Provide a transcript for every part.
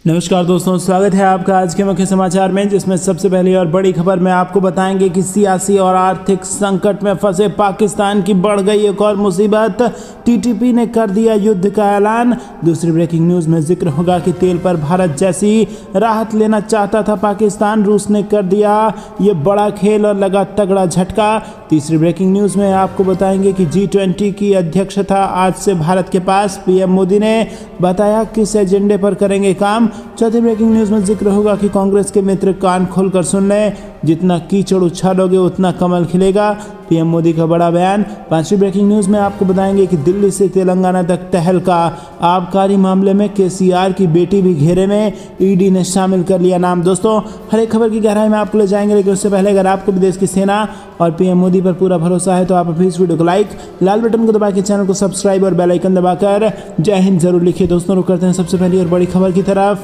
नमस्कार दोस्तों, स्वागत है आपका आज के मुख्य समाचार में, जिसमें सबसे पहली और बड़ी खबर में आपको बताएंगे कि सियासी और आर्थिक संकट में फंसे पाकिस्तान की बढ़ गई एक और मुसीबत। टीटीपी ने कर दिया युद्ध का ऐलान। दूसरी ब्रेकिंग न्यूज में जिक्र होगा कि तेल पर भारत जैसी राहत लेना चाहता था पाकिस्तान, रूस ने कर दिया ये बड़ा खेल और लगा तगड़ा झटका। तीसरी ब्रेकिंग न्यूज में आपको बताएंगे कि G20 की अध्यक्षता आज से भारत के पास, पीएम मोदी ने बताया किस एजेंडे पर करेंगे काम। चौथी ब्रेकिंग न्यूज में जिक्र होगा कि कांग्रेस के मित्र कान खोलकर सुन लें, जितना कीचड़ उछालोगे उतना कमल खिलेगा, पीएम मोदी का बड़ा बयान। पांचवी ब्रेकिंग न्यूज में आपको बताएंगे कि दिल्ली से तेलंगाना तक तहलका, आबकारी मामले में केसीआर की बेटी भी घेरे में, ईडी ने शामिल कर लिया नाम। दोस्तों, हर एक खबर की गहराई में आपको ले जाएंगे, लेकिन उससे पहले अगर आपको भी देश की सेना और पीएम मोदी पर पूरा भरोसा है तो आप अभी इस वीडियो को लाइक, लाल बटन को दबा के चैनल को सब्सक्राइब और बेल आइकन दबाकर जय हिंद जरूर लिखिए। दोस्तों, रुक करते हैं सबसे पहली और बड़ी खबर की तरफ।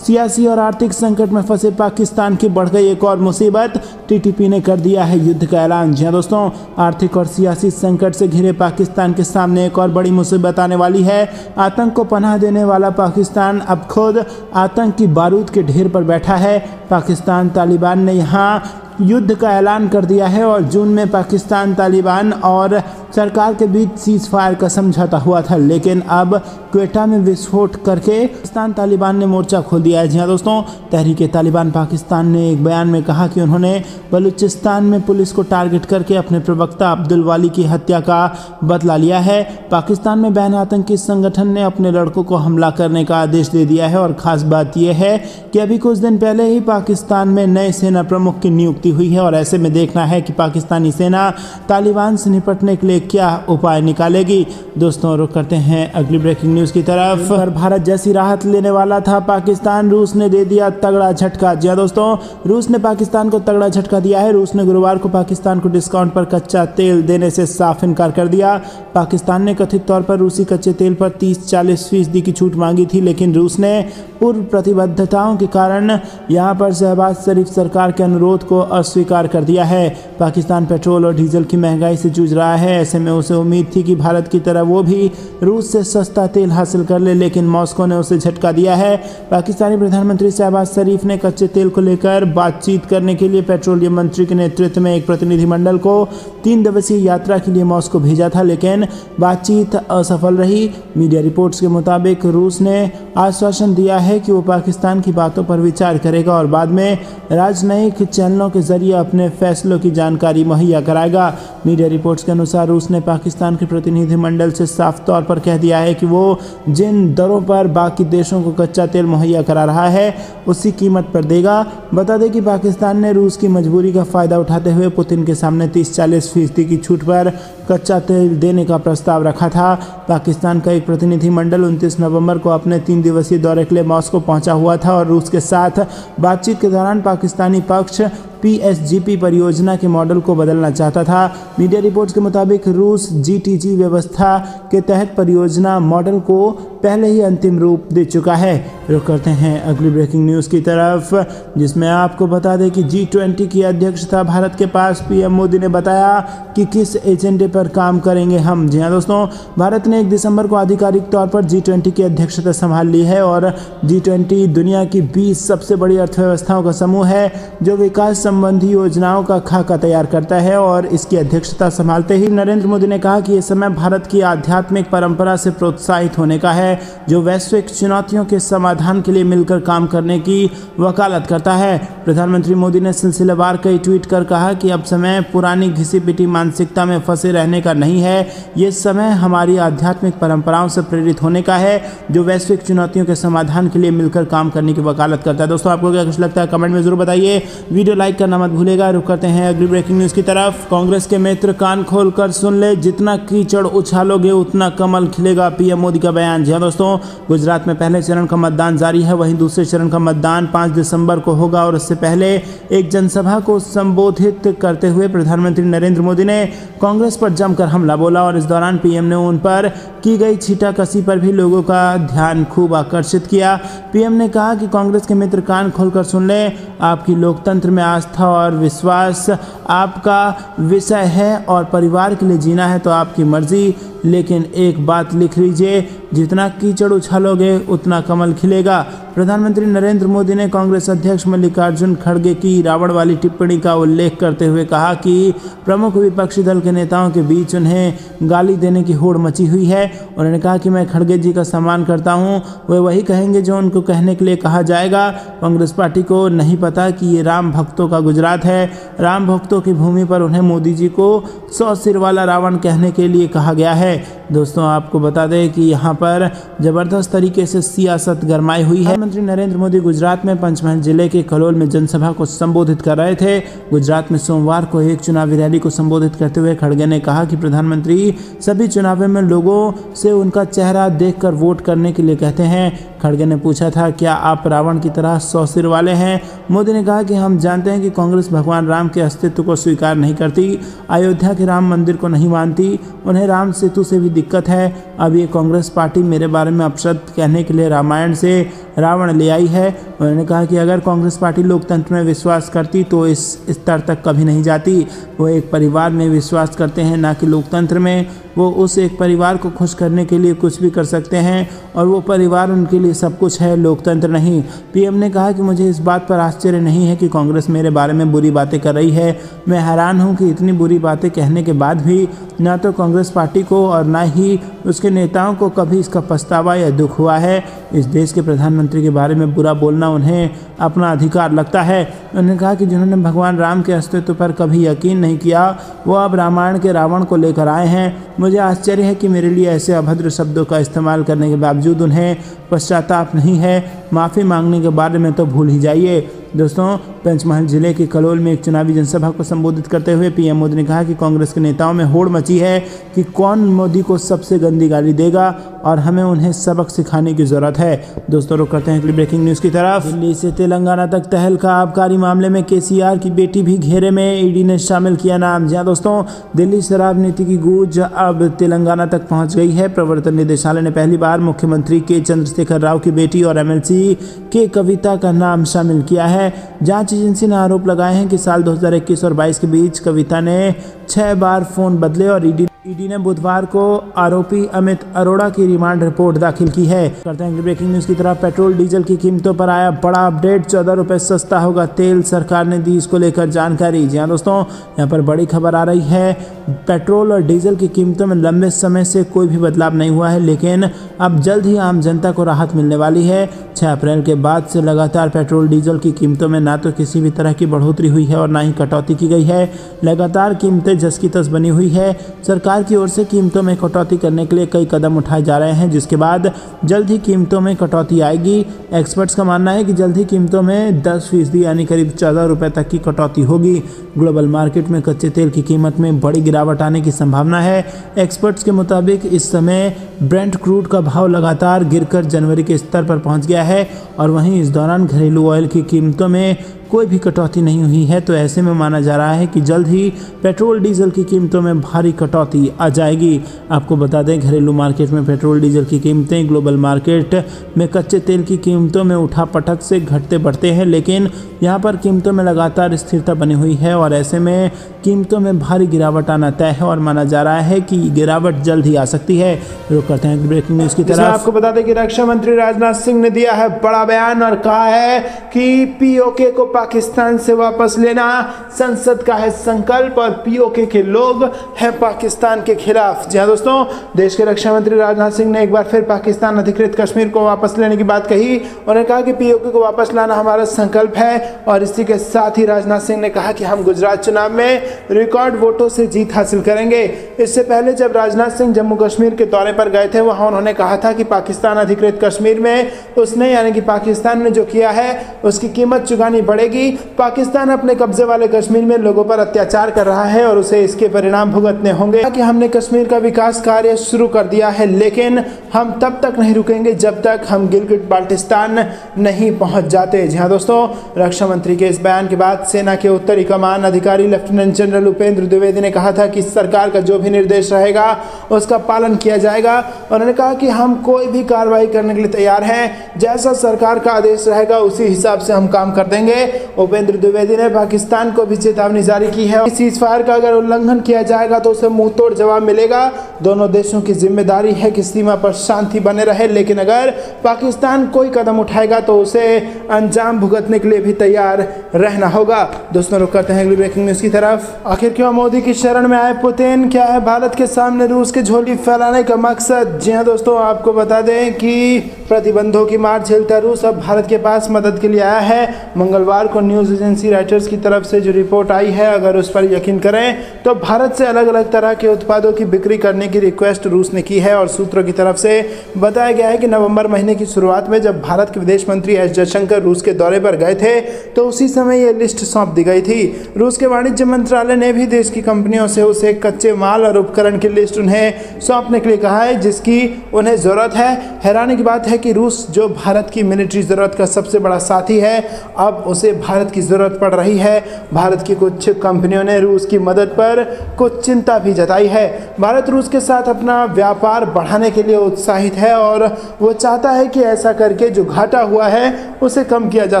सियासी और आर्थिक संकट में फंसे पाकिस्तान की बढ़ गई एक और मुसीबत। टीटीपी ने कर दिया है युद्ध का ऐलान। जी हां दोस्तों, आर्थिक और सियासी संकट से घिरे पाकिस्तान के सामने एक और बड़ी मुसीबत आने वाली है। आतंक को पनाह देने वाला पाकिस्तान अब खुद आतंक की बारूद के ढेर पर बैठा है। पाकिस्तान तालिबान ने यहां युद्ध का ऐलान कर दिया है और जून में पाकिस्तान तालिबान और सरकार के बीच सीज फायर का समझौता हुआ था, लेकिन अब क्वेटा में विस्फोट करके पाकिस्तान तालिबान ने मोर्चा खोल दिया है। जी हाँ दोस्तों, तहरीक तालिबान पाकिस्तान ने एक बयान में कहा कि उन्होंने बलूचिस्तान में पुलिस को टारगेट करके अपने प्रवक्ता अब्दुल वाली की हत्या का बदला लिया है। पाकिस्तान में बैन आतंकी संगठन ने अपने लड़कों को हमला करने का आदेश दे दिया है और खास बात यह है कि अभी कुछ दिन पहले ही पाकिस्तान में नए सेना प्रमुख की नियुक्ति हुई है और ऐसे में देखना है कि पाकिस्तानी सेना तालिबान से निपटने के लिए क्या उपाय निकालेगी। दोस्तों, रुक करते हैं अगली ब्रेकिंग न्यूज की तरफ। पर भारत जैसी राहत लेने वाला था पाकिस्तान, रूस ने दे दिया तगड़ा झटका। जी दोस्तों, रूस ने पाकिस्तान को तगड़ा झटका दिया है। रूस ने गुरुवार को पाकिस्तान को डिस्काउंट पर कच्चा तेल देने से साफ इनकार कर दिया। पाकिस्तान ने कथित तौर पर रूसी कच्चे तेल पर 30-40% की छूट मांगी थी, लेकिन रूस ने पूर्व प्रतिबद्धताओं के कारण यहां पर शहबाज शरीफ सरकार के अनुरोध को अस्वीकार कर दिया है। पाकिस्तान पेट्रोल और डीजल की महंगाई से जूझ रहा है। ऐसे में उसे उम्मीद थी कि भारत की तरह वो भी रूस से सस्ता तेल हासिल कर ले, लेकिन मॉस्को ने उसे झटका दिया है। पाकिस्तानी प्रधानमंत्री शहबाज शरीफ ने कच्चे तेल को लेकर बातचीत करने के लिए पेट्रोलियम मंत्री के नेतृत्व में एक प्रतिनिधिमंडल को 3 दिवसीय यात्रा के लिए मॉस्को भेजा था, लेकिन बातचीत असफल रही। मीडिया रिपोर्ट्स के मुताबिक रूस ने आश्वासन दिया है कि वो पाकिस्तान की बातों पर विचार करेगा और बाद में राजनयिक चैनलों के जरिए अपने फैसलों की जानकारी मुहैया कराएगा। मीडिया रिपोर्ट्स के अनुसार रूस ने पाकिस्तान के प्रतिनिधिमंडल से साफ तौर पर कह दिया है कि वो जिन दरों पर बाकी देशों को कच्चा तेल मुहैया करा रहा है उसी कीमत पर देगा। बता दें कि पाकिस्तान ने रूस की मजबूरी का फायदा उठाते हुए पुतिन के सामने 30-40% की छूट पर कच्चा तेल देने का प्रस्ताव रखा था। पाकिस्तान का एक प्रतिनिधिमंडल 29 नवंबर को अपने 3 दिवसीय दौरे के लिए मॉस्को पहुंचा हुआ था और रूस के साथ बातचीत के दौरान पाकिस्तानी पक्ष PSGP परियोजना के मॉडल को बदलना चाहता था। मीडिया रिपोर्ट्स के मुताबिक रूस GTG व्यवस्था के तहत परियोजना मॉडल को पहले ही अंतिम रूप दे चुका है। रुक करते हैं अगली ब्रेकिंग न्यूज़ की तरफ, जिसमें आपको बता दें कि G20 की अध्यक्षता भारत के पास, पीएम मोदी ने बताया कि किस एजेंडे पर काम करेंगे हम। जी हाँ दोस्तों, भारत ने 1 दिसंबर को आधिकारिक तौर पर G20 की अध्यक्षता संभाल ली है और G20 दुनिया की 20 सबसे बड़ी अर्थव्यवस्थाओं का समूह है जो विकास संबंधी योजनाओं का खाका तैयार करता है। और इसकी अध्यक्षता संभालते ही नरेंद्र मोदी ने कहा कि यह समय भारत की आध्यात्मिक परंपरा से प्रोत्साहित होने का है, जो वैश्विक चुनौतियों के समाधान के लिए मिलकर काम करने की वकालत करता है। प्रधानमंत्री मोदी ने सिलसिलेवार कई ट्वीट कर कहा कि अब समय पुरानी घिसी पिटी मानसिकता में फंसे रहने का नहीं है, ये समय हमारी आध्यात्मिक परंपराओं से प्रेरित होने का है, जो वैश्विक चुनौतियों के समाधान के लिए मिलकर काम करने की वकालत करता है। दोस्तों, आपको क्या कुछ लगता है कमेंट में जरूर बताइए। वीडियो लाइक करना मत भूलेगा। रुक करते हैं अगली ब्रेकिंग न्यूज की तरफ। कांग्रेस के मित्र कान खोलकर सुन ले, जितना कीचड़ उछालोगे उतना कमल खिलेगा, पीएम मोदी का बयान। जी दोस्तों, गुजरात में पहले चरण का मतदान जारी है, वहीं दूसरे चरण का मतदान 5 दिसंबर को होगा और इससे पहले एक जनसभा को संबोधित करते हुए प्रधानमंत्री नरेंद्र मोदी ने कांग्रेस पर जमकर हमला बोला और इस दौरान पीएम ने उन पर की गई छीटाकशी पर भी लोगों का ध्यान खूब आकर्षित किया। पीएम ने कहा कि कांग्रेस के मित्र कान खोलकर सुन ले, आपकी लोकतंत्र में आस्था और विश्वास आपका विषय है और परिवार के लिए जीना है तो आपकी मर्जी। लेकिन एक बात लिख लीजिए, जितना कीचड़ उछालोगे उतना कमल खिलेगा। प्रधानमंत्री नरेंद्र मोदी ने कांग्रेस अध्यक्ष मल्लिकार्जुन खड़गे की रावण वाली टिप्पणी का उल्लेख करते हुए कहा कि प्रमुख विपक्षी दल के नेताओं के बीच उन्हें गाली देने की होड़ मची हुई है। उन्होंने कहा कि मैं खड़गे जी का सम्मान करता हूं, वे वही कहेंगे जो उनको कहने के लिए कहा जाएगा। कांग्रेस पार्टी को नहीं पता कि ये राम भक्तों का गुजरात है। राम भक्तों की भूमि पर उन्हें मोदी जी को 100 सिर वाला रावण कहने के लिए कहा गया है। दोस्तों, आपको बता दें कि यहाँ पर जबरदस्त तरीके से सियासत गरमाई हुई है। प्रधानमंत्री नरेंद्र मोदी गुजरात में पंचमहल जिले के कलोल में जनसभा को संबोधित कर रहे थे। गुजरात में सोमवार को एक चुनावी रैली को संबोधित करते हुए खड़गे ने कहा कि प्रधानमंत्री सभी चुनावों में लोगों से उनका चेहरा देखकर वोट करने के लिए कहते हैं। खड़गे ने पूछा था, क्या आप रावण की तरह 100 सिर वाले हैं? मोदी ने कहा कि हम जानते हैं कि कांग्रेस भगवान राम के अस्तित्व को स्वीकार नहीं करती, अयोध्या के राम मंदिर को नहीं मानती, उन्हें राम सेतु से भी दिक्कत है। अब ये कांग्रेस पार्टी मेरे बारे में अपशब्द कहने के लिए रामायण से रावण ले आई है। उन्होंने कहा कि अगर कांग्रेस पार्टी लोकतंत्र में विश्वास करती तो इस स्तर तक कभी नहीं जाती। वो एक परिवार में विश्वास करते हैं, ना कि लोकतंत्र में। वो उस एक परिवार को खुश करने के लिए कुछ भी कर सकते हैं और वो परिवार उनके लिए सब कुछ है, लोकतंत्र नहीं। पीएम ने कहा कि मुझे इस बात पर आश्चर्य नहीं है कि कांग्रेस मेरे बारे में बुरी बातें कर रही है। मैं हैरान हूं कि इतनी बुरी बातें कहने के बाद भी ना तो कांग्रेस पार्टी को और ना ही उसके नेताओं को कभी इसका पछतावा या दुख हुआ है। इस देश के प्रधानमंत्री के बारे में बुरा बोलना उन्हें अपना अधिकार लगता है। उन्होंने कहा कि जिन्होंने भगवान राम के अस्तित्व पर कभी यकीन नहीं किया, वो अब रामायण के रावण को लेकर आए हैं। मुझे आश्चर्य है कि मेरे लिए ऐसे अभद्र शब्दों का इस्तेमाल करने के बावजूद उन्हें पश्चाताप नहीं है। माफ़ी मांगने के बारे में तो भूल ही जाइए। दोस्तों, पंचमहल जिले के कलोल में एक चुनावी जनसभा को संबोधित करते हुए पीएम मोदी ने कहा कि कांग्रेस के नेताओं में होड़ मची है कि कौन मोदी को सबसे गंदी गाली देगा और हमें उन्हें सबक सिखाने की जरूरत है। दोस्तों, रुक करते हैं अगली ब्रेकिंग न्यूज़ की तरफ। दिल्ली से तेलंगाना तक तहलका, आबकारी मामले में केसीआर की बेटी भी घेरे में, ईडी ने शामिल किया नाम। जी दोस्तों, दिल्ली शराब नीति की गूंज अब तेलंगाना तक पहुंच गई है। प्रवर्तन निदेशालय ने पहली बार मुख्यमंत्री के चंद्रशेखर राव की बेटी और एमएलसी के कविता का नाम शामिल किया है। जांच एजेंसी ने आरोप लगाए हैं कि साल 2021 और 22 के बीच कविता ने 6 बार फोन बदले और ईडी ने बुधवार को आरोपी अमित अरोड़ा की रिमांड रिपोर्ट दाखिल की है। करते हैं ब्रेकिंग न्यूज की तरफ। पेट्रोल डीजल की कीमतों पर आया बड़ा अपडेट, 14 रुपए सस्ता होगा तेल, सरकार ने दी इसको लेकर जानकारी। जी हाँ दोस्तों, यहाँ पर बड़ी खबर आ रही है। पेट्रोल और डीजल की कीमतों में लंबे समय से कोई भी बदलाव नहीं हुआ है, लेकिन अब जल्द ही आम जनता को राहत मिलने वाली है। 6 अप्रैल के बाद से लगातार पेट्रोल डीजल की कीमतों में ना तो किसी भी तरह की बढ़ोतरी हुई है और ना ही कटौती की गई है। लगातार कीमतें जस की तस बनी हुई है। सरकार की ओर से कीमतों में कटौती करने के लिए कई कदम उठाए जा रहे हैं, जिसके बाद जल्द ही कीमतों में कटौती आएगी। एक्सपर्ट्स का मानना है कि जल्द ही कीमतों में 10% यानी करीब 14 रुपये तक की कटौती होगी। ग्लोबल मार्केट में कच्चे तेल की कीमत में बड़ी गिरावट आने की संभावना है। एक्सपर्ट्स के मुताबिक इस समय ब्रेंट क्रूड का भाव लगातार गिरकर जनवरी के स्तर पर पहुंच गया है और वहीं इस दौरान घरेलू ऑयल की कीमतों में कोई भी कटौती नहीं हुई है। तो ऐसे में माना जा रहा है कि जल्द ही पेट्रोल डीजल की कीमतों में भारी कटौती आ जाएगी। आपको बता दें, घरेलू मार्केट में पेट्रोल डीजल की कीमतें ग्लोबल मार्केट में कच्चे तेल की कीमतों में उठापटक से घटते बढ़ते हैं, लेकिन यहाँ पर कीमतों में लगातार स्थिरता बनी हुई है और ऐसे में कीमतों में भारी गिरावट आना तय है और माना जा रहा है कि गिरावट जल्द ही आ सकती है। रुक करते हैं ब्रेकिंग न्यूज की तरफ। आपको बता दें कि रक्षा मंत्री राजनाथ सिंह ने दिया है बड़ा बयान और कहा है कि पीओके को पाकिस्तान से वापस लेना संसद का है संकल्प और पीओके के लोग हैं पाकिस्तान के खिलाफ। जी हाँ दोस्तों, देश के रक्षा मंत्री राजनाथ सिंह ने एक बार फिर पाकिस्तान अधिकृत कश्मीर को वापस लेने की बात कही। उन्होंने कहा कि पीओके को वापस लाना हमारा संकल्प है और इसी के साथ ही राजनाथ सिंह ने कहा कि हम गुजरात चुनाव में रिकॉर्ड वोटों से जीत हासिल करेंगे। इससे पहले जब राजनाथ सिंह जम्मू कश्मीर के दौरे पर गए थे, वहां उन्होंने कहा था कि पाकिस्तान अधिकृत कश्मीर में उसने यानी कि पाकिस्तान ने जो किया है उसकी कीमत चुकानी पड़ेगी। पाकिस्तान अपने कब्जे वाले कश्मीर में लोगों पर अत्याचार कर रहा है और उसे इसके परिणाम भुगतने होंगे। कि हमने कश्मीर का विकास कार्य शुरू कर दिया है, लेकिन हम तब तक नहीं रुकेंगे जब तक हम गिलगिट बाल्टिस्तान नहीं पहुंच जाते। जी हाँ दोस्तों, रक्षा मंत्री के इस बयान के बाद सेना के उत्तरी कमान अधिकारी लेफ्टिनेंट जनरल उपेंद्र द्विवेदी ने कहा था कि सरकार का जो भी निर्देश रहेगा उसका पालन किया जाएगा। उन्होंने कहा कि हम कोई भी कार्रवाई करने के लिए तैयार हैं, जैसा सरकार का आदेश रहेगा उसी हिसाब से हम काम कर देंगे। उपेंद्र द्विवेदी ने पाकिस्तान को भी चेतावनी जारी की है। सीज़फायर का अगर उल्लंघन किया जाएगा तो उसे मुंह तोड़ जवाब मिलेगा। दोनों देशों की जिम्मेदारी है कि सीमा पर शांति बने रहे, लेकिन अगर पाकिस्तान कोई कदम उठाएगा तो उसे अंजाम भुगतने के लिए भी तैयार रहना होगा। दोस्तों रुक करते हैं अगली ब्रेकिंग न्यूज की तरफ। आखिर क्यों मोदी की शरण में आए पुतिन, क्या है भारत के सामने रूस की झोली फैलाने का मकसद? जी हाँ दोस्तों, आपको बता दें कि प्रतिबंधों की मार झेलता रूस अब भारत के पास मदद के लिए आया है। मंगलवार को न्यूज एजेंसी रॉयटर्स की तरफ से जो रिपोर्ट आई है, अगर उस पर यकीन करें तो भारत से अलग अलग तरह के उत्पादों की बिक्री करने की रिक्वेस्ट रूस ने की है। और सूत्रों की तरफ से बताया गया है कि नवंबर महीने की शुरुआत में जब भारत के विदेश मंत्री एस जयशंकर रूस के दौरे पर गए थे तो उसी समय ये लिस्ट सौंप दी गई थी। रूस के वाणिज्य मंत्रालय ने भी देश की कंपनियों से उसे कच्चे माल और उपकरण की लिस्ट उन्हें सौंपने के लिए कहा है जिसकी उन्हें ज़रूरत है। हैरानी की बात है कि रूस जो भारत की मिलिट्री ज़रूरत का सबसे बड़ा साथी है, अब उसे भारत की ज़रूरत पड़ रही है। भारत की कुछ कंपनियों ने रूस की मदद पर कुछ चिंता भी जताई है। भारत रूस के साथ अपना व्यापार बढ़ाने के लिए उत्साहित है और वो चाहता है कि ऐसा करके जो घाटा हुआ है उसे कम किया जा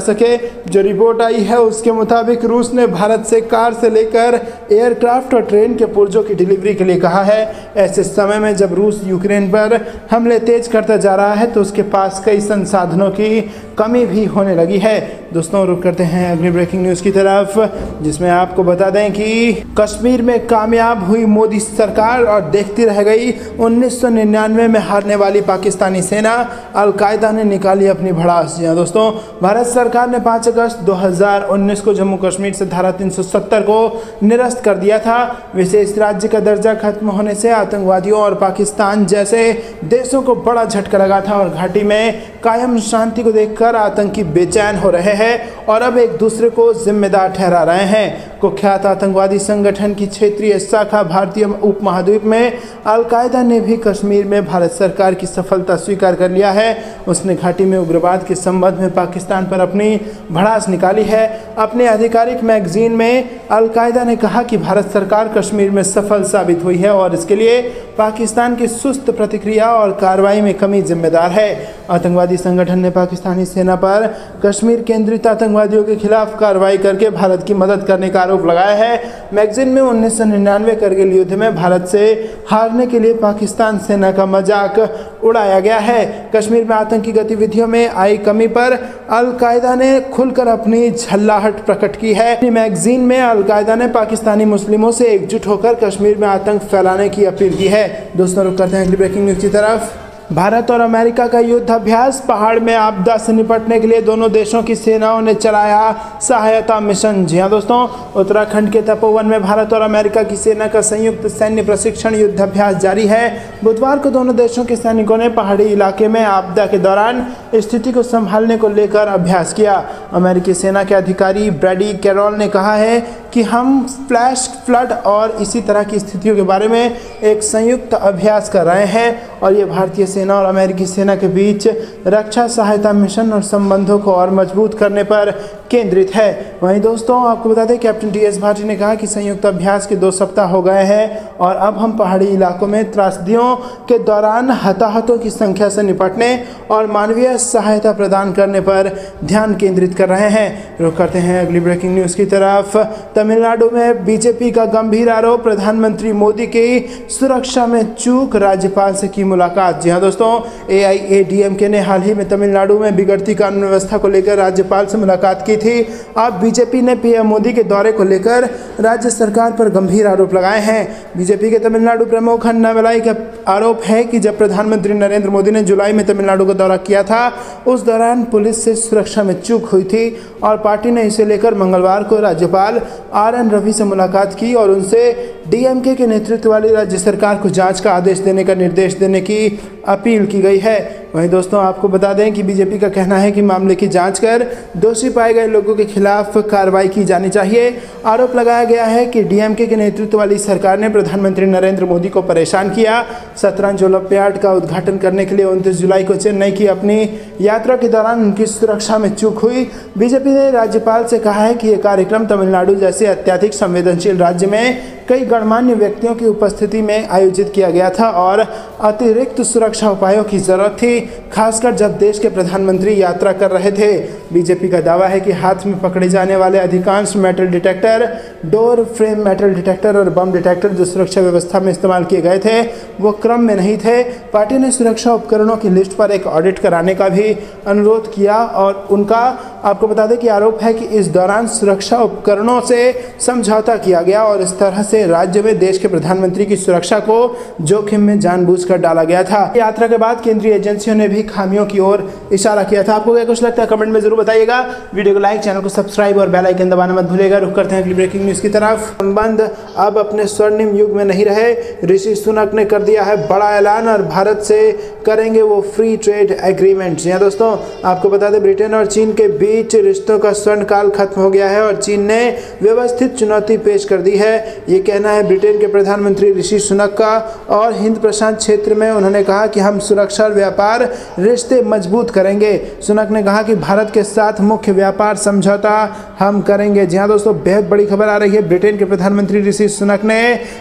सके। जो रिपोर्ट आई है उसके मुताबिक रूस ने भारत से कार से लेकर एयरक्राफ्ट और ट्रेन के पुर्जों की डिलीवरी के लिए कहा है। ऐसे समय में जब रूस यूक्रेन पर हमले तेज करता जा रहा है तो उसके पास कई संसाधनों की कमी भी होने लगी है। दोस्तों रुक करते हैं अगली ब्रेकिंग न्यूज़ की तरफ, जिसमें आपको बता दें कि कश्मीर में कामयाब हुई मोदी सरकार और देखती रह गई। 1999 में हारने वाली पाकिस्तानी सेना अल-कायदा ने निकाली अपनी भड़ास। जी हाँ दोस्तों, भारत सरकार ने 5 अगस्त 2019 को जम्मू कश्मीर से धारा 370 को निरस्त कर दिया था। विशेष राज्य का दर्जा खत्म होने से आतंकवादियों और पाकिस्तान जैसे देशों को बड़ा झटका लगा था और घाटी में कायम शांति को देखकर आतंकी बेचैन हो रहे हैं और अब एक दूसरे को जिम्मेदार ठहरा रहे हैं। कुख्यात आतंकवादी संगठन की क्षेत्रीय शाखा भारतीय उपमहाद्वीप में अल-कायदा ने भी कश्मीर में भारत सरकार की सफलता स्वीकार कर लिया है। उसने घाटी में उग्रवाद के संबंध में पाकिस्तान पर अपनी भड़ास निकाली है। अपने आधिकारिक मैगजीन में अल-कायदा ने कहा कि भारत सरकार कश्मीर में सफल साबित हुई है और इसके लिए पाकिस्तान की सुस्त प्रतिक्रिया और कार्रवाई में कमी जिम्मेदार है। आतंकवादी संगठन ने पाकिस्तानी सेना पर कश्मीर केंद्रित आतंकवादियों के खिलाफ कार्रवाई करके भारत की मदद करने का आरोप लगाया है। मैगजीन में 1999 करगिल युद्ध में भारत से हारने के लिए पाकिस्तान सेना का मजाक उड़ाया गया है। कश्मीर में आतंकी गतिविधियों में आई कमी पर अल-कायदा ने खुलकर अपनी झल्लाहट प्रकट की है। अपनी मैगजीन में अल-कायदा ने पाकिस्तानी मुस्लिमों से एकजुट होकर कश्मीर में आतंक फैलाने की अपील की है। दोस्तों रुक करते हैं अगली ब्रेकिंग न्यूज़ की तरफ। भारत और अमेरिका का युद्ध अभ्यास, पहाड़ में आपदा से निपटने के लिए दोनों देशों की सेनाओं ने चलाया सहायता मिशन। जी हाँ दोस्तों, उत्तराखंड के तपोवन में भारत और अमेरिका की सेना का संयुक्त सैन्य प्रशिक्षण युद्धाभ्यास जारी है। बुधवार को दोनों देशों के सैनिकों ने पहाड़ी इलाके में आपदा के दौरान स्थिति को संभालने को लेकर अभ्यास किया। अमेरिकी सेना के अधिकारी ब्रैडी कैरोल ने कहा है कि हम फ्लैश फ्लड और इसी तरह की स्थितियों के बारे में एक संयुक्त अभ्यास कर रहे हैं और ये भारतीय सेना और अमेरिकी सेना के बीच रक्षा सहायता मिशन और संबंधों को और मजबूत करने पर केंद्रित है। वहीं दोस्तों आपको बता दें, कैप्टन टी.एस. भाटी ने कहा कि संयुक्त अभ्यास के 2 सप्ताह हो गए हैं और अब हम पहाड़ी इलाकों में त्रासदियों के दौरान हताहतों की संख्या से निपटने और मानवीय सहायता प्रदान करने पर ध्यान केंद्रित कर रहे हैं। रुक करते हैं अगली ब्रेकिंग न्यूज़ की तरफ। तमिलनाडु में बीजेपी का गंभीर आरोप, प्रधानमंत्री मोदी की सुरक्षा में चूक, राज्यपाल से की मुलाकात। जी हाँ दोस्तों, AIADMK ने हाल ही में तमिलनाडु में बिगड़ती कानून व्यवस्था को लेकर राज्यपाल से मुलाकात की थी। अब बीजेपी ने पीएम मोदी के दौरे को लेकर राज्य सरकार पर गंभीर आरोप लगाए हैं। बीजेपी के तमिलनाडु प्रमुख अन्नामलाई का आरोप है कि जब प्रधानमंत्री नरेंद्र मोदी ने जुलाई में तमिलनाडु का दौरा किया था उस दौरान पुलिस से सुरक्षा में चूक हुई थी और पार्टी ने इसे लेकर मंगलवार को राज्यपाल RN रवि से मुलाकात की और उनसे DMK के नेतृत्व वाली राज्य सरकार को जांच का आदेश देने का निर्देश देने की अपील की गई है। वहीं दोस्तों आपको बता दें कि बीजेपी का कहना है कि मामले की जांच कर दोषी पाए गए लोगों के खिलाफ कार्रवाई की जानी चाहिए। आरोप लगाया गया है कि DMK के नेतृत्व वाली सरकार ने प्रधानमंत्री नरेंद्र मोदी को परेशान किया। शतरंज ओलंपियाड का उद्घाटन करने के लिए 29 जुलाई को चेन्नई की अपनी यात्रा के दौरान उनकी सुरक्षा में चूक हुई। बीजेपी ने राज्यपाल से कहा है कि यह कार्यक्रम तमिलनाडु जैसे अत्यधिक संवेदनशील राज्य में कई गणमान्य व्यक्तियों की उपस्थिति में आयोजित किया गया था और अतिरिक्त सुरक्षा सुरक्षा उपायों की जरूरत थी, खासकर जब देश के प्रधानमंत्री यात्रा कर रहे थे। बीजेपी का दावा है कि हाथ में पकड़े जाने वाले अधिकांश metal detector, door frame metal detector और बम डिटेक्टर जो सुरक्षा व्यवस्था में इस्तेमाल किए गए थे वो क्रम में नहीं थे। पार्टी ने सुरक्षा उपकरणों की लिस्ट पर एक ऑडिट कराने का भी अनुरोध किया और उनका आपको बता दें कि आरोप है कि इस दौरान सुरक्षा उपकरणों से समझौता किया गया और इस तरह से राज्य में देश के प्रधानमंत्री की सुरक्षा को जोखिम में जानबूझकर डाला गया था। यात्रा के बाद केंद्रीय एजेंसियों ने भी खामियों की ओर इशारा किया था। आपको क्या कुछ लगता है कमेंट में जरूर बताइएगा। वीडियो को लाइक, चैनल को सब्सक्राइब और बेल आइकन दबाना मत भूलिएगा। रुक करते हैं अगली ब्रेकिंग न्यूज की तरफ। संबंध अब अपने स्वर्णिम युग में नहीं रहे, ऋषि सुनक ने कर दिया है बड़ा ऐलान और भारत से करेंगे वो फ्री ट्रेड एग्रीमेंट। जी हाँ दोस्तों, आपको बता दें ब्रिटेन और चीन के बीच रिश्तों का स्वर्ण काल खत्म हो गया है और चीन ने व्यवस्थित चुनौती पेश कर दी है। ये कहना है ब्रिटेन के प्रधानमंत्री ऋषि सुनक का और हिंद प्रशांत क्षेत्र में उन्होंने कहा कि हम सुरक्षा और व्यापार रिश्ते मजबूत करेंगे। सुनक ने कहा कि भारत के साथ मुख्य व्यापार समझौता हम करेंगे। जी हाँ दोस्तों, बेहद बड़ी खबर आ रही है। ब्रिटेन के प्रधानमंत्री ऋषि सुनक ने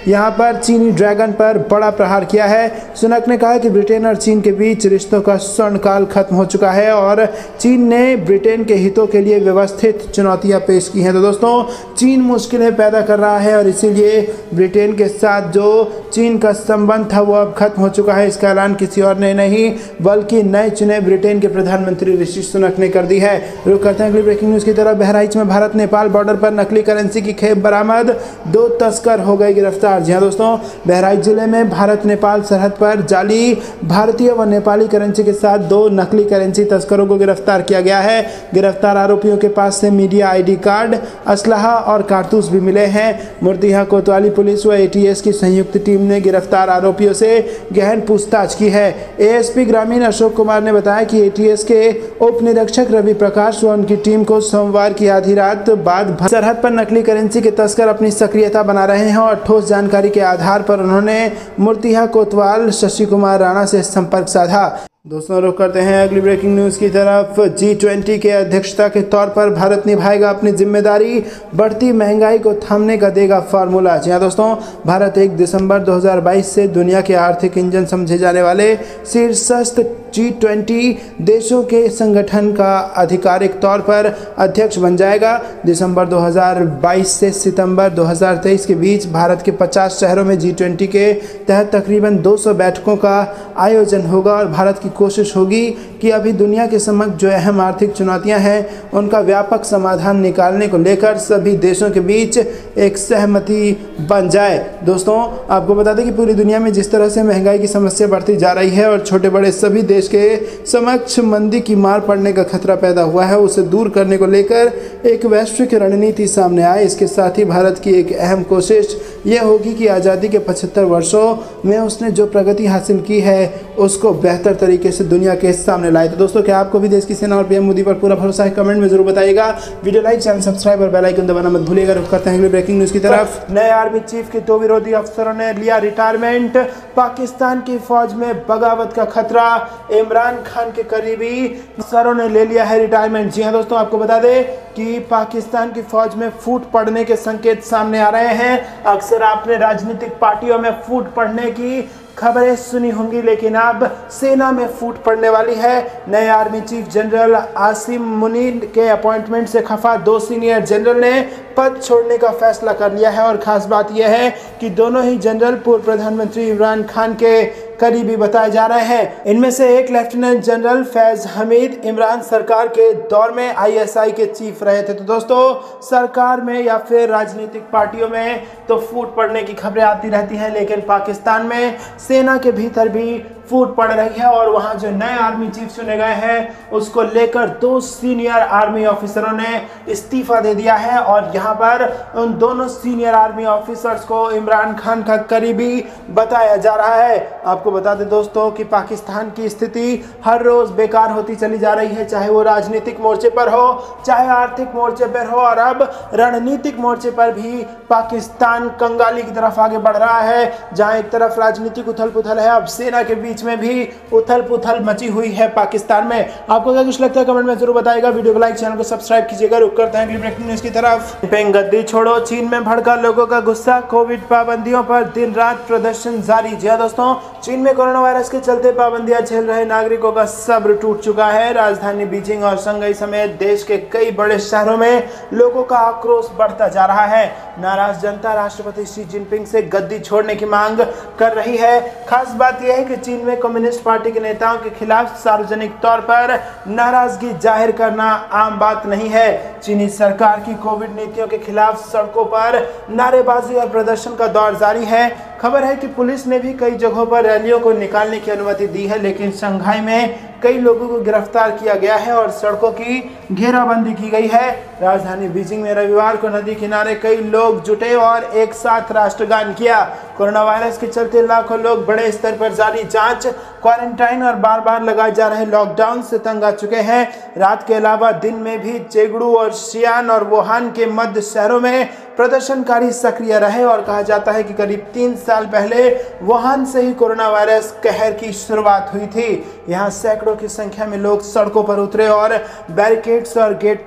यहाँ पर चीनी ड्रैगन पर बड़ा प्रहार किया है। सुनक ने कहा कि ब्रिटेन और चीन के बीच रिश्तों का स्वर्ण काल खत्म हो चुका है और चीन ने ब्रिटेन के हितों के लिए व्यवस्थित चुनौतियां पेश की हैं। तो दोस्तों, चीन मुश्किलें पैदा कर रहा है और इसीलिए ब्रिटेन के साथ जो चीन का संबंध था वो अब खत्म हो चुका है। इसका ऐलान किसी और ने नहीं बल्कि नए चुने ब्रिटेन के प्रधानमंत्री ऋषि सुनक ने कर दी है। रुक करते हैं अगली ब्रेकिंग न्यूज की तरफ। बहराइच में भारत नेपाल बॉर्डर पर नकली करेंसी की खेप बरामद, 2 तस्कर हो गए गिरफ्तार। जी हाँ दोस्तों, बहराइच जिले में भारत नेपाल सरहद पर जाली भारतीय व नेपाली करेंसी के साथ 2 नकली करेंसी तस्करों को गिरफ्तार किया गया है। गिरफ्तार आरोपियों के पास से मीडिया आईडी कार्ड, असलहा और कारतूस भी मिले हैं। मूर्तिया कोतवाली पुलिस व एटीएस की संयुक्त टीम ने गिरफ्तार आरोपियों से गहन पूछताछ की है। एएसपी ग्रामीण अशोक कुमार ने बताया कि एटीएस के उप निरीक्षक रवि प्रकाश व उनकी टीम को सोमवार की आधी रात बाद सरहद पर नकली करेंसी के तस्कर अपनी सक्रियता बना रहे हैं और ठोस जानकारी के आधार पर उन्होंने मूर्तिया कोतवाल शशि कुमार राणा से संपर्क साधा। दोस्तों, रुक करते हैं अगली ब्रेकिंग न्यूज़ की तरफ। G20 के अध्यक्षता के तौर पर भारत निभाएगा अपनी जिम्मेदारी, बढ़ती महंगाई को थामने का देगा फार्मूला। जी हाँ दोस्तों, भारत 1 दिसंबर 2022 से दुनिया के आर्थिक इंजन समझे जाने वाले शीर्षस्थ G20 देशों के संगठन का आधिकारिक तौर पर अध्यक्ष बन जाएगा। दिसंबर 2022 से सितंबर 2023 के बीच भारत के 50 शहरों में G20 के तहत तकरीबन 200 बैठकों का आयोजन होगा और भारत की कोशिश होगी कि अभी दुनिया के समक्ष जो अहम आर्थिक चुनौतियां हैं उनका व्यापक समाधान निकालने को लेकर सभी देशों के बीच एक सहमति बन जाए। दोस्तों, आपको बता दें कि पूरी दुनिया में जिस तरह से महंगाई की समस्या बढ़ती जा रही है और छोटे बड़े सभी देश के समक्ष मंदी की मार पड़ने का खतरा पैदा हुआ है, उसे दूर करने को लेकर एक वैश्विक रणनीति सामने आए। इसके साथ ही भारत की एक अहम कोशिश यह होगी कि आज़ादी के 75 वर्षों में उसने जो प्रगति हासिल की है उसको बेहतर तरीके से दुनिया के सामने लाए। तो दोस्तों, क्या आपको भी देश की सेना और पीएम मोदी पर पूरा भरोसा है? कमेंट में जरूर बताइएगा। वीडियो लाइक, चैनल सब्सक्राइब और बेल आइकन दबाना मत भूलिएगा। रुक करते हैं अगली ब्रेकिंग न्यूज की तरफ। नए आर्मी चीफ के 2 विरोधी अफसरों ने लिया रिटायरमेंट। पाकिस्तान की फौज में बगावत का खतरा, इमरान खान के करीबी अफसरों ने ले लिया है रिटायरमेंट। जी हाँ दोस्तों, आपको बता दें कि पाकिस्तान की फौज में फूट पड़ने के संकेत सामने आ रहे हैं। अक्सर आपने राजनीतिक पार्टियों में फूट पड़ने की खबरें सुनी होंगी, लेकिन अब सेना में फूट पड़ने वाली है। नए army chief general Asim Munir के अपॉइंटमेंट से खफा 2 सीनियर जनरल ने पद छोड़ने का फैसला कर लिया है और खास बात यह है कि दोनों ही जनरल पूर्व प्रधानमंत्री इमरान खान के करीबी बताए जा रहे हैं। इनमें से एक लेफ्टिनेंट जनरल फैज हमीद इमरान सरकार के दौर में आईएसआई के चीफ रहे थे। तो दोस्तों, सरकार में या फिर राजनीतिक पार्टियों में तो फूट पड़ने की खबरें आती रहती हैं, लेकिन पाकिस्तान में सेना के भीतर भी फूट पड़ रही है और वहां जो नए आर्मी चीफ चुने गए हैं उसको लेकर 2 सीनियर आर्मी ऑफिसरों ने इस्तीफा दे दिया है और यहां पर उन दोनों सीनियर आर्मी ऑफिसर्स को इमरान खान का करीबी बताया जा रहा है। आपको बता दें दोस्तों कि पाकिस्तान की स्थिति हर रोज बेकार होती चली जा रही है, चाहे वो राजनीतिक मोर्चे पर हो, चाहे आर्थिक मोर्चे पर हो, और अब रणनीतिक मोर्चे पर भी पाकिस्तान कंगाली की तरफ आगे बढ़ रहा है। जहां एक तरफ राजनीतिक उथल पुथल है, अब सेना के बीच बीच में भी उथल पुथल मची हुई है पाकिस्तान में। आपको क्या कुछ लगता है कमेंट में जरूर बताएगा। वीडियो को लाइक, चैनल को सब्सक्राइब कीजिएगा। रुक करते हैं अगली ब्रेकिंग न्यूज की तरफ। गद्दी छोड़ो, चीन में भड़का लोगों का गुस्सा, कोविड पाबंदियों पर दिन रात प्रदर्शन जारी। जी हां दोस्तों, चीन में कोरोना वायरस के चलते पाबंदियां झेल रहे नागरिकों का सब्र टूट चुका है। राजधानी बीजिंग और शंघाई समेत देश के कई बड़े शहरों में लोगों का आक्रोश बढ़ता जा रहा है। नाराज जनता राष्ट्रपति शी जिनपिंग से गद्दी छोड़ने की मांग कर रही है। खास बात यह है कि चीन में कम्युनिस्ट पार्टी के नेताओं के खिलाफ सार्वजनिक तौर पर नाराजगी जाहिर करना आम बात नहीं है। चीनी सरकार की कोविड नीतियों के खिलाफ सड़कों पर नारेबाजी और प्रदर्शन का दौर जारी है। खबर है कि पुलिस ने भी कई जगहों पर रैलियों को निकालने की अनुमति दी है, लेकिन शंघाई में कई लोगों को गिरफ्तार किया गया है और सड़कों की घेराबंदी की गई है। राजधानी बीजिंग में रविवार को नदी किनारे कई लोग जुटे और एक साथ राष्ट्रगान किया। कोरोना वायरस के चलते लाखों लोग बड़े स्तर पर जारी जांच, क्वारंटाइन और बार बार लगाए जा रहे लॉकडाउन से तंग आ चुके हैं। रात के अलावा दिन में भी चेगड़ू और शियान और वुहान के मध्य शहरों में प्रदर्शनकारी सक्रिय रहे और कहा जाता है कि करीब 3 साल पहले वुहान से ही कोरोना वायरस कहर की शुरुआत हुई थी। यहाँ सैकड़ों की संख्या में लोग सड़कों पर उतरे और बैरिकेड्स और गेट